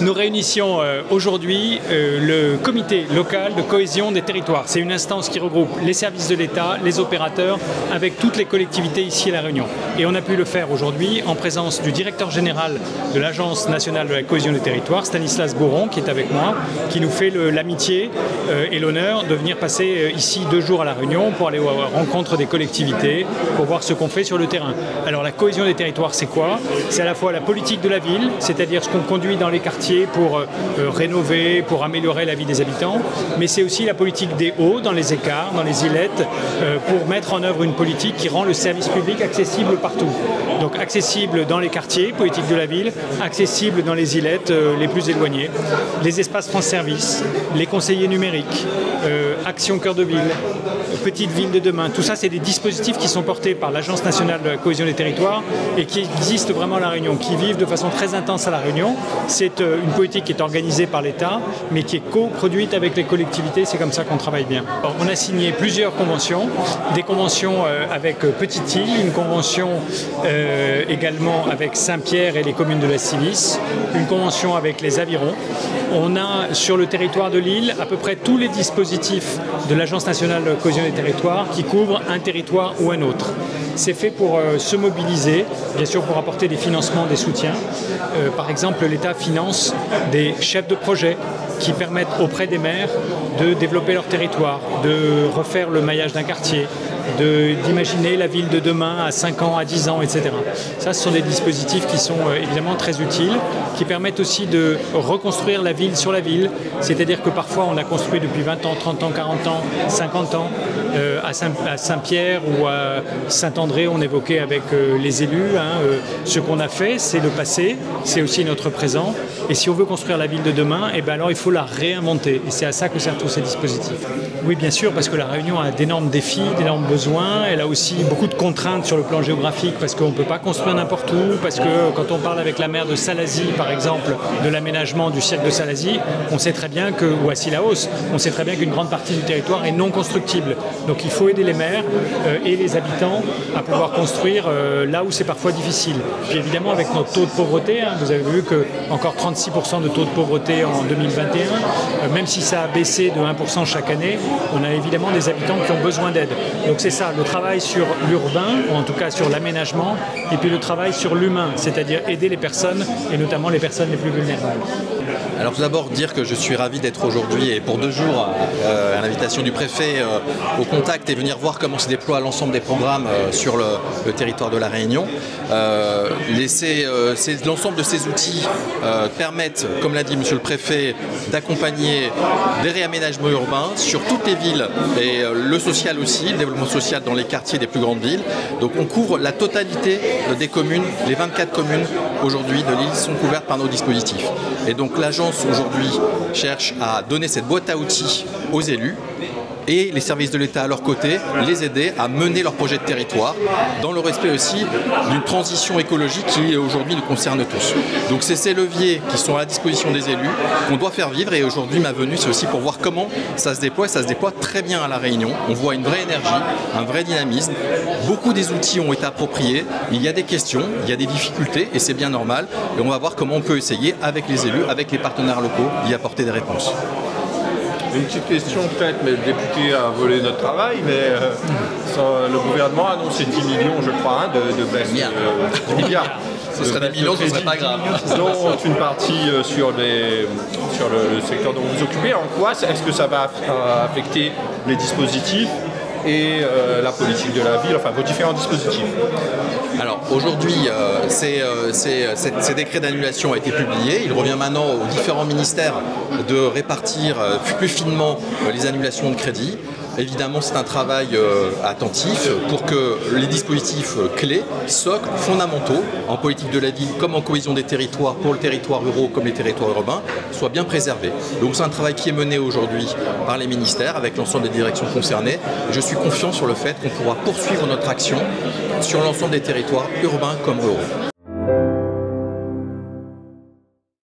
Nous réunissions aujourd'hui le comité local de cohésion des territoires. C'est une instance qui regroupe les services de l'État, les opérateurs, avec toutes les collectivités ici à La Réunion. Et on a pu le faire aujourd'hui en présence du directeur général de l'Agence nationale de la cohésion des territoires, Stanislas Boron, qui est avec moi, qui nous fait l'amitié et l'honneur de venir passer ici 2 jours à La Réunion pour aller à la rencontre des collectivités, pour voir ce qu'on fait sur le terrain. Alors la cohésion des territoires, c'est quoi? C'est à la fois la politique de la ville, c'est-à-dire ce qu'on conduit dans les quartiers pour rénover, pour améliorer la vie des habitants, mais c'est aussi la politique des hauts, dans les écarts, dans les îlettes, pour mettre en œuvre une politique qui rend le service public accessible partout. Donc accessible dans les quartiers, politique de la ville, accessible dans les îlettes les plus éloignées, les espaces France Service, les conseillers numériques, Action Cœur de Ville, Petite Ville de demain. Tout ça, c'est des dispositifs qui sont portés par l'Agence nationale de la cohésion des territoires et qui existent vraiment à La Réunion, qui vivent de façon très intense à La Réunion. C'est une politique qui est organisée par l'État, mais qui est coproduite avec les collectivités. C'est comme ça qu'on travaille bien. Alors, on a signé plusieurs conventions, des conventions avec Petite-Île, une convention également avec Saint-Pierre et les communes de la Civis, une convention avec les Avirons. On a sur le territoire de l'île à peu près tous les dispositifs de l'Agence nationale de la cohésion des territoires qui couvrent un territoire ou un autre. C'est fait pour se mobiliser, bien sûr pour apporter des financements, des soutiens. Par exemple, l'État finance des chefs de projet qui permettent auprès des maires de développer leur territoire, de refaire le maillage d'un quartier, d'imaginer la ville de demain à 5 ans, à 10 ans, etc. Ça, ce sont des dispositifs qui sont évidemment très utiles, qui permettent aussi de reconstruire la ville sur la ville. C'est-à-dire que parfois, on a construit depuis 20 ans, 30 ans, 40 ans, 50 ans, à Saint-Pierre ou à Saint-André, on évoquait avec les élus. Ce qu'on a fait, c'est le passé, c'est aussi notre présent. Et si on veut construire la ville de demain, eh ben alors il faut la réinventer. Et c'est à ça que servent tous ces dispositifs. Oui, bien sûr, parce que La Réunion a d'énormes défis, d'énormes besoins. Elle a aussi beaucoup de contraintes sur le plan géographique, parce qu'on ne peut pas construire n'importe où, parce que quand on parle avec la maire de Salazie, par exemple, de l'aménagement du cirque de Salazie, on sait très bien que, ou à Sillaos, on sait très bien qu'une grande partie du territoire est non constructible. Donc il faut aider les maires et les habitants à pouvoir construire là où c'est parfois difficile. Puis évidemment, avec notre taux de pauvreté, vous avez vu que encore 36% de taux de pauvreté en 2021, même si ça a baissé de 1% chaque année, on a évidemment des habitants qui ont besoin d'aide. Donc c'est ça, le travail sur l'urbain, ou en tout cas sur l'aménagement, et puis le travail sur l'humain, c'est-à-dire aider les personnes, et notamment les personnes les plus vulnérables. Alors tout d'abord dire que je suis ravi d'être aujourd'hui et pour 2 jours à l'invitation du préfet au contact et venir voir comment se déploie l'ensemble des programmes sur le territoire de La Réunion. L'ensemble de ces outils permettent, comme l'a dit monsieur le préfet, d'accompagner des réaménagements urbains sur toutes les villes et le social aussi, le développement social dans les quartiers des plus grandes villes. Donc on couvre la totalité des communes, les 24 communes aujourd'hui de l'île sont couvertes par nos dispositifs. Et donc l'agence aujourd'hui cherche à donner cette boîte à outils aux élus et les services de l'État à leur côté, les aider à mener leur projet de territoire dans le respect aussi d'une transition écologique qui aujourd'hui nous concerne tous. Donc c'est ces leviers qui sont à la disposition des élus qu'on doit faire vivre et aujourd'hui ma venue c'est aussi pour voir comment ça se déploie et ça se déploie très bien à La Réunion. On voit une vraie énergie, un vrai dynamisme. Beaucoup des outils ont été appropriés, il y a des questions, il y a des difficultés et c'est bien normal et on va voir comment on peut essayer avec les élus, avec les partenaires locaux d'y apporter des réponses. Une petite question peut-être, mais le député a volé notre travail, mais le gouvernement a annoncé 10 millions, je crois, de baisse. 10 milliards. Ce serait des millions, ce ne serait pas grave. Dont une partie sur le secteur dont vous vous occupez. En quoi est-ce que ça va affecter les dispositifs et la politique de la ville, enfin vos différents dispositifs? Alors aujourd'hui, ces décrets d'annulation ont été publiés. Il revient maintenant aux différents ministères de répartir plus finement les annulations de crédit. Évidemment, c'est un travail attentif pour que les dispositifs clés, socles, fondamentaux, en politique de la ville comme en cohésion des territoires, pour le territoire rural comme les territoires urbains, soient bien préservés. Donc c'est un travail qui est mené aujourd'hui par les ministères avec l'ensemble des directions concernées. Je suis confiant sur le fait qu'on pourra poursuivre notre action sur l'ensemble des territoires urbains comme ruraux.